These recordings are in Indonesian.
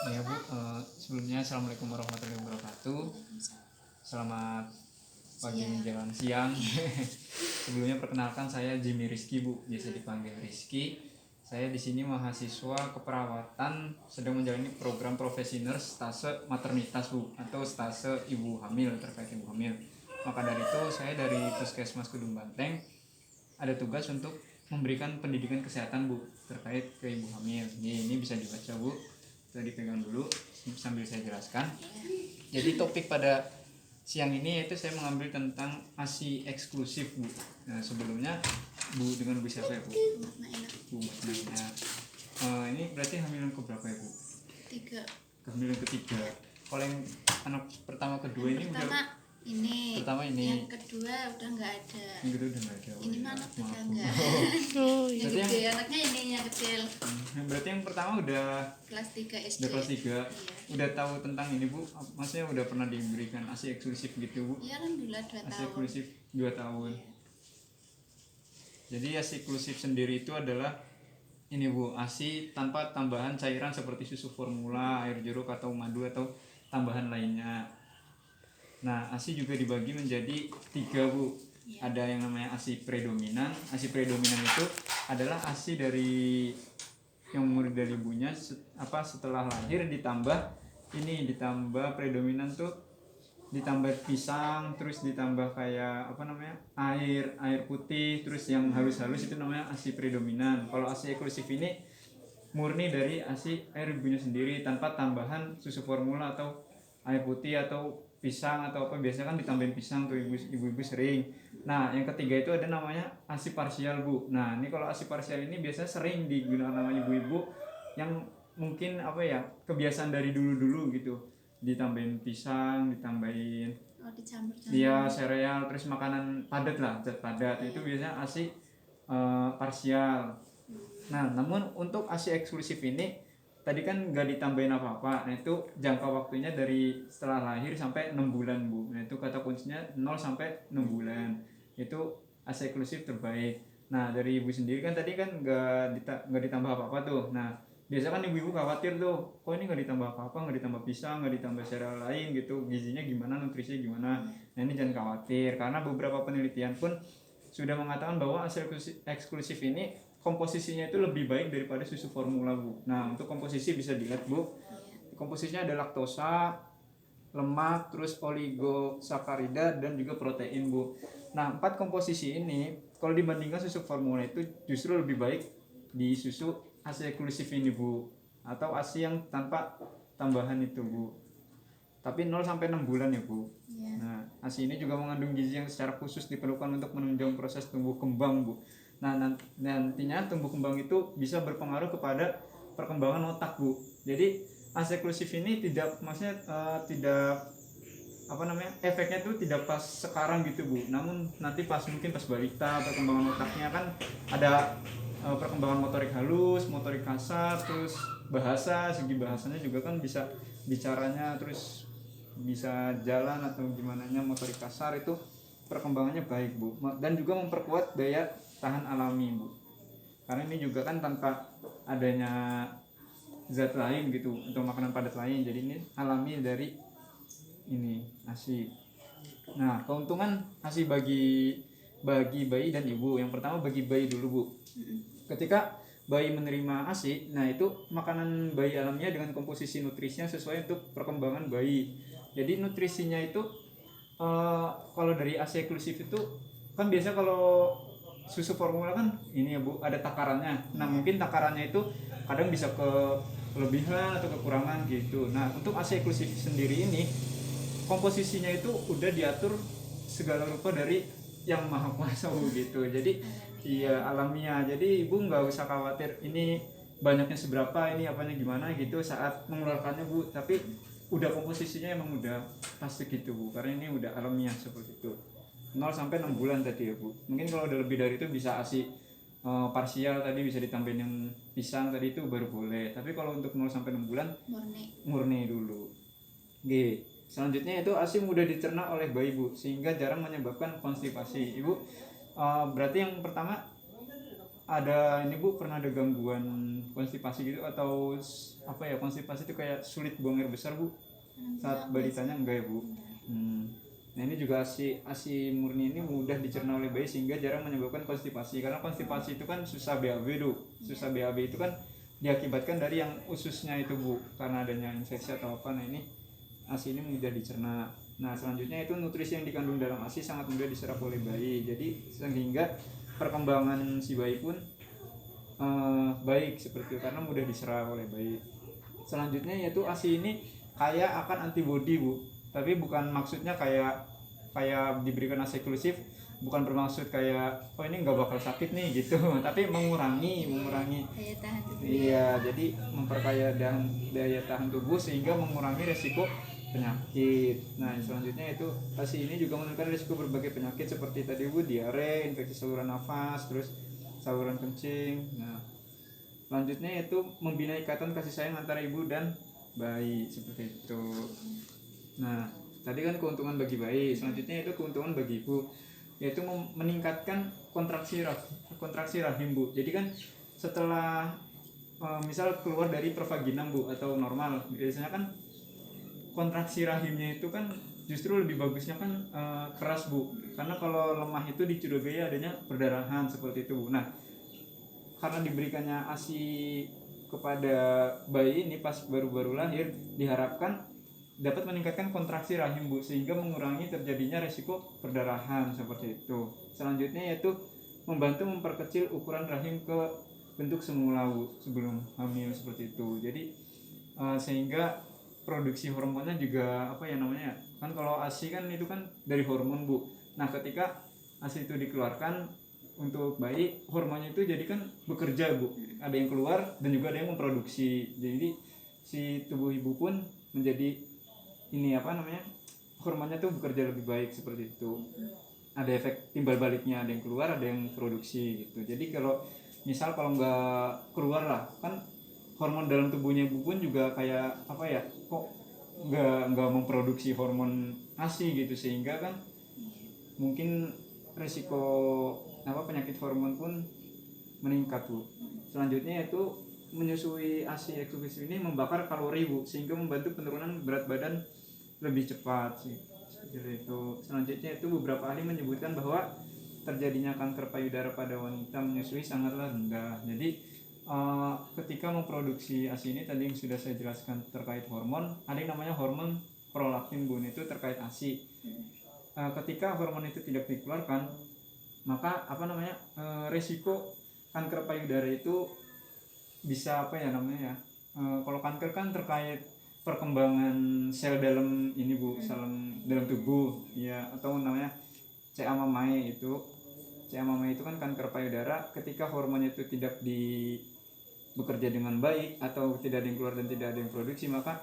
Ya Bu, sebelumnya Assalamualaikum warahmatullahi wabarakatuh. Selamat pagi menjelang siang. Sebelumnya perkenalkan saya Jimmy Rizky Bu, biasa dipanggil Rizky. Saya di sini mahasiswa keperawatan sedang menjalani program profesi nurse stase maternitas Bu, atau stase ibu hamil terkait ibu hamil. Maka dari itu saya dari Puskesmas Kedung Banteng ada tugas untuk memberikan pendidikan kesehatan Bu terkait ke ibu hamil. Ini bisa dibaca Bu, bisa dipegang dulu sambil saya jelaskan. Jadi topik pada siang ini yaitu saya mengambil tentang ASI eksklusif Bu. Nah sebelumnya Bu dengan Bu siapa ya Bu? Bu Matnaina. Ini berarti hamilan keberapa ya Bu? 3. Kehamilan ketiga. Kalau yang anak pertama kedua yang ini pertama udah pertama ini, yang kedua udah nggak ada. yang kedua udah nggak ada. Ini mana tetangga. Yang Berarti gede anaknya ini yang kecil. Berarti yang pertama udah Kelas 3 SD. udah kelas 3. Iya. Udah tahu tentang ini Bu? Maksudnya udah pernah diberikan ASI eksklusif gitu Bu? Iya alhamdulillah 2 ASI tahun. eksklusif 2 tahun. Iya. Jadi ASI eksklusif sendiri itu adalah ini Bu, ASI tanpa tambahan cairan seperti susu formula, air jeruk atau madu atau tambahan lainnya. Nah, ASI juga dibagi menjadi 3 Bu. Iya. Ada yang namanya ASI predominan. ASI predominan itu adalah ASI dari yang umur dari ibunya setelah lahir ditambah predominan tuh ditambah pisang, terus ditambah kayak air putih, terus yang halus-halus itu namanya ASI predominan. Kalau ASI eksklusif ini murni dari ASI air ibunya sendiri tanpa tambahan susu formula atau air putih atau pisang atau apa. Biasanya kan ditambahin pisang tuh ibu-ibu sering. Nah yang ketiga itu ada namanya ASI parsial Bu. Nah ini kalau ASI parsial ini biasanya sering digunakan sama ibu-ibu yang mungkin kebiasaan dari dulu gitu, ditambahin pisang, ditambahin Dicampur-campur. dia sereal, terus makanan padat lah, zat padat. Itu biasanya ASI parsial. Nah namun untuk ASI eksklusif ini tadi kan nggak ditambahin apa-apa. Nah itu jangka waktunya dari setelah lahir sampai 6 bulan Bu. Nah itu kata kuncinya 0 sampai 6 bulan. Itu ASI eksklusif terbaik. Nah dari ibu sendiri kan tadi kan nggak ditambah apa-apa tuh. Nah biasa kan ibu-ibu khawatir tuh, kok ini nggak ditambah apa-apa, nggak ditambah pisang, nggak ditambah sereal lain gitu, gizinya gimana, nutrisinya gimana. Nah ini jangan khawatir, karena beberapa penelitian pun sudah mengatakan bahwa ASI eksklusif ini komposisinya itu lebih baik daripada susu formula Bu. Nah untuk komposisi bisa dilihat Bu, komposisinya ada laktosa, lemak, terus oligosakarida dan juga protein Bu. Nah 4 komposisi ini kalau dibandingkan susu formula itu justru lebih baik di susu ASI eksklusif ini Bu, atau ASI yang tanpa tambahan itu Bu, tapi 0 sampai 6 bulan ya Bu. Iya. Nah ASI ini juga mengandung gizi yang secara khusus diperlukan untuk menunjang proses tumbuh kembang Bu. Nah nantinya tumbuh kembang itu bisa berpengaruh kepada perkembangan otak Bu. Jadi ASI eksklusif ini tidak efeknya itu tidak pas sekarang gitu Bu. Namun nanti mungkin pas balita perkembangan otaknya kan ada perkembangan motorik halus, motorik kasar, terus segi bahasanya juga kan bisa bicaranya, terus bisa jalan atau gimana nya motorik kasar itu perkembangannya baik Bu. Dan juga memperkuat daya tahan alami Bu. Karena ini juga kan tanpa adanya zat lain gitu atau makanan padat lain, jadi ini alami dari ini ASI. Nah keuntungan ASI bagi bayi dan ibu, yang pertama bagi bayi dulu Bu. Ketika bayi menerima ASI, nah itu makanan bayi alamiah dengan komposisi nutrisinya sesuai untuk perkembangan bayi. Jadi nutrisinya itu kalau dari ASI eksklusif itu kan biasa kalau susu formula kan ini ya Bu, ada takarannya. Nah mungkin takarannya itu kadang bisa kelebihan atau kekurangan gitu. Nah untuk ASI eksklusif sendiri ini komposisinya itu udah diatur segala rupa dari yang maha kuasa Bu gitu. Jadi iya alamiah. Jadi ibu nggak usah khawatir ini banyaknya seberapa, ini apanya gimana gitu saat mengeluarkannya Bu. Tapi udah komposisinya emang udah pasti gitu Bu, karena ini udah alamiah seperti itu. 0 sampai 6 bulan tadi ya Bu. Mungkin kalau udah lebih dari itu bisa ASI parsial tadi, bisa ditambahin yang pisang tadi itu baru boleh. Tapi kalau untuk 0 sampai 6 bulan murni dulu. Oke. Selanjutnya itu ASI mudah dicerna oleh bayi Bu, sehingga jarang menyebabkan konstipasi. Ibu berarti yang pertama ada ini Bu, pernah ada gangguan konstipasi gitu atau apa ya, konstipasi itu kayak sulit buang air besar Bu saat balitanya? Enggak ya Bu? Hmm. Nah ini juga ASI murni ini mudah dicerna oleh bayi sehingga jarang menyebabkan konstipasi, karena konstipasi itu kan susah BAB tuh, susah BAB itu kan diakibatkan dari yang ususnya itu Bu, karena adanya infeksi atau apa. Nah ini ASI ini mudah dicerna. Nah selanjutnya itu nutrisi yang dikandung dalam ASI sangat mudah diserap oleh bayi, jadi sehingga perkembangan si bayi pun baik seperti itu karena mudah diserap oleh bayi. Selanjutnya yaitu ASI ini kaya akan antibodi Bu, tapi bukan maksudnya kayak diberikan ASI eksklusif, bukan bermaksud kayak oh ini nggak bakal sakit nih gitu tapi mengurangi daya tahan tubuh. iya, jadi memperkaya daya tahan tubuh sehingga mengurangi resiko penyakit. Nah selanjutnya itu ASI ini juga menurunkan resiko berbagai penyakit seperti tadi Bu, diare, infeksi saluran nafas, terus saluran kencing. Nah selanjutnya itu membina ikatan kasih sayang antara ibu dan bayi seperti itu. Nah tadi kan keuntungan bagi bayi, selanjutnya itu keuntungan bagi ibu, yaitu meningkatkan kontraksi rahim Bu. Jadi kan setelah misal keluar dari pervaginam Bu atau normal, biasanya kan kontraksi rahimnya itu kan justru lebih bagusnya kan keras Bu, karena kalau lemah itu dicurigai adanya perdarahan seperti itu Bu. Nah karena diberikannya ASI kepada bayi ini pas baru-baru lahir, diharapkan dapat meningkatkan kontraksi rahim Bu, sehingga mengurangi terjadinya resiko perdarahan seperti itu. Selanjutnya yaitu membantu memperkecil ukuran rahim ke bentuk semula Bu sebelum hamil seperti itu. Jadi sehingga produksi hormonnya juga apa ya namanya, kan kalau ASI kan itu kan dari hormon Bu. Nah ketika ASI itu dikeluarkan untuk bayi, hormonnya itu jadi kan bekerja Bu, ada yang keluar dan juga ada yang memproduksi, jadi si tubuh ibu pun menjadi ini apa namanya, hormonnya tuh bekerja lebih baik seperti itu. Ada efek timbal baliknya, ada yang keluar ada yang produksi gitu. Jadi kalau misal kalau nggak keluar lah kan hormon dalam tubuhnya ibu pun juga kayak apa ya, kok nggak memproduksi hormon ASI gitu, sehingga kan mungkin resiko apa penyakit hormon pun meningkat Bu. Selanjutnya yaitu menyusui ASI eksklusif ini membakar kalori Bu, sehingga membantu penurunan berat badan lebih cepat sih seperti itu. Selanjutnya itu beberapa ahli menyebutkan bahwa terjadinya kanker payudara pada wanita menyusui sangatlah rendah. Jadi ketika memproduksi ASI ini tadi yang sudah saya jelaskan terkait hormon, ada yang namanya hormon prolaktin Bu, itu terkait ASI. Ketika hormon itu tidak dikeluarkan, maka apa namanya resiko kanker payudara itu bisa apa ya namanya ya, kalau kanker kan terkait perkembangan sel dalam ini Bu, sel dalam tubuh ya, atau namanya CA mamae itu. CA mamae itu kan kanker payudara ketika hormonnya itu tidak bekerja dengan baik atau tidak ada yang keluar dan tidak ada yang produksi, maka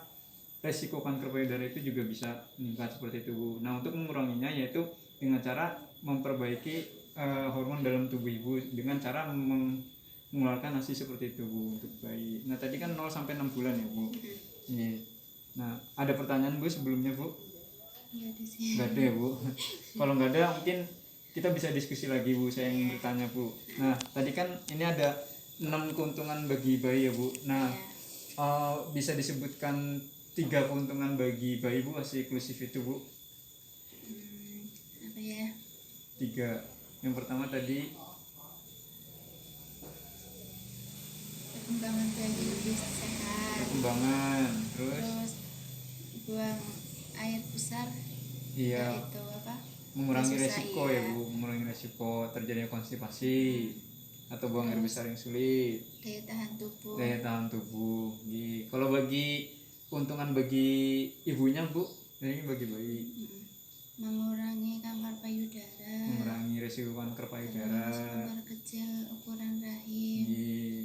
resiko kanker payudara itu juga bisa meningkat seperti itu Bu. Nah untuk menguranginya yaitu dengan cara memperbaiki hormon dalam tubuh ibu dengan cara mengeluarkan ASI seperti itu Bu untuk bayi. Nah tadi kan 0 sampai 6 bulan ya Bu. Iya. Nah ada pertanyaan Bu sebelumnya Bu? Nggak ada sih. Nggak ada ya Bu. Kalau nggak ada mungkin kita bisa diskusi lagi Bu, saya ingin bertanya Bu. Nah tadi kan ini ada 6 keuntungan bagi bayi ya Bu. Nah bisa disebutkan 3 keuntungan bagi bayi Bu ASI eksklusif itu Bu? Apa ya? 3. Yang pertama tadi Perkembangan bayi lebih sehat. perkembangan, terus buang air besar. iya, Itu apa? mengurangi Susah, resiko iya. ya Bu, mengurangi resiko terjadinya konstipasi atau buang air besar yang sulit. Daya tahan tubuh. Daya tahan tubuh. Kalau bagi keuntungan bagi ibunya Bu, ini bagi bayi, Mengurangi kanker payudara. mengurangi resiko kanker payudara. Memperkecil ukuran rahim.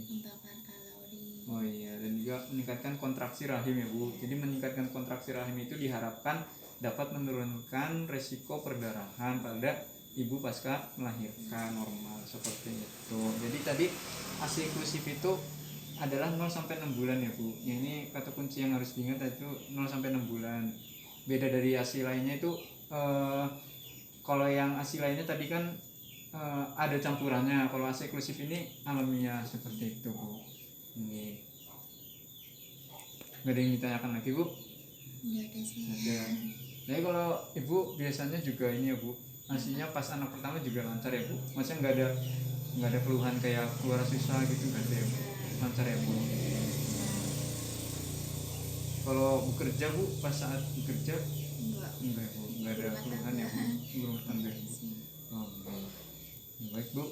Membakar kalori. Oh iya, dan juga meningkatkan kontraksi rahim ya Bu. Jadi meningkatkan kontraksi rahim itu diharapkan dapat menurunkan resiko perdarahan pada ibu pasca melahirkan normal seperti itu. Jadi tadi ASI eksklusif itu adalah 0 sampai 6 bulan ya Bu. Ini kata kunci yang harus diingat itu 0 sampai 6 bulan. Beda dari ASI lainnya itu kalau yang ASI lainnya tadi kan ada campurannya. Kalau AC eksklusif ini alamiah seperti itu Bu. Ini nggak ada yang ditanyakan lagi Bu? Nggak ada sih. Ada. Jadi kalau Ibu biasanya juga ini ya Bu, asinya pas anak pertama juga lancar ya Bu? Maksudnya nggak ada keluhan kayak keluar susah gitu nggak ada ya Bu? Lancar ya Bu? Kalau bekerja Bu, pas saat bekerja Enggak. enggak Bu, nggak ada keluhan ya Bu? Berumah tangga ya Bu? Oh, baik Bu.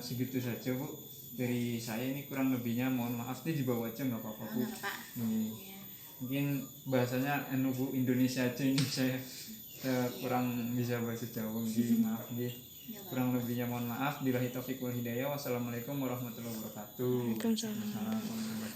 Segitu saja Bu dari saya. Ini kurang lebihnya mohon maaf nih, dibawa aja nggak apa-apa Bu. Nggak apa-apa. Nih, Iya. mungkin bahasanya Bu Indonesia aja ini saya kurang bisa bahasa Jawa nggih, maaf nggih. Nggak apa-apa. Kurang lebihnya mohon maaf. Billahi taufiq wal hidayah. Wassalamualaikum warahmatullahi wabarakatuh. Waalaikumsalam. Waalaikumsalam warahmatullahi wabarakatuh.